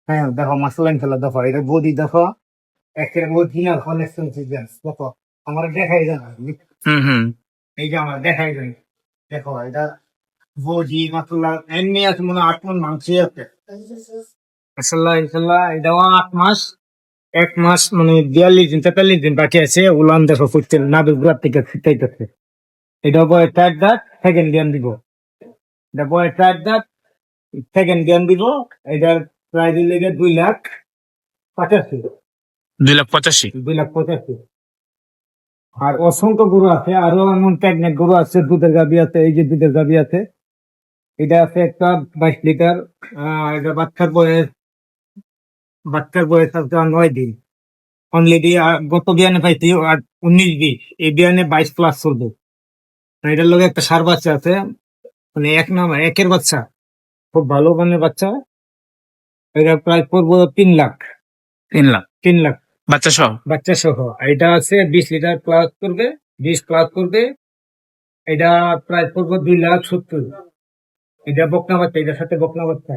হ্যাঁ দেখো মাসালা ইনশাল্লাহ দেখো এটা বডি দেখো একের অরিজিনাল কালেকশন দেখো আমার দেখাই যায় না। হুম হুম। এই যে আমার দেখাই যায় দেখো এটা বডি মাসালা এমনি আছে মনে হয় 8 মণ মাংস আছে মাসাল্লাহ ইনশাল্লাহ এটাও 8 মাস 1 মাস মানে 42 দিন 43 দিন বাকি আছে উলান দেখো ফুটতে নাবির গুড়ার থেকে ছিটাইতেছে এটা বয় 4 দাঁত সেকেন্ড জ্ঞান দিব এটা বয় 4 দাঁত সেকেন্ড জ্ঞান দিব এটার প্রাইস লেগে 2,85,000 2,85,000। 2,85,000 আর অসংখ্য গরু আছে আরো এমন প্রেগনেন্ট গরু আছে দুধের গাভী আছে এই যে দুধের গাভী আছে এটা আছে একটা 22 লিটার এটা বাচ্চার বয়স আছে 9 দিন অলরেডি গত বিয়ানে পাইছি আর 19 20 এই বিয়ানে 22+ চলবে আর এটার লগে একটা ষাঁড় বাচ্চা আছে মানে একের বাচ্চা খুব ভালো মানের বাচ্চা এটা প্রায় পড়বো 3 লাখ 3 লাখ 3 লাখ বাচ্চা সহ। বাচ্চা সহ এটা আছে 20 লিটার প্লাস করবে 20+ করবে এটা প্রায় পড়বো 2,70,000 এটা বকনা বাচ্চা এটার সাথে বকনা বাচ্চা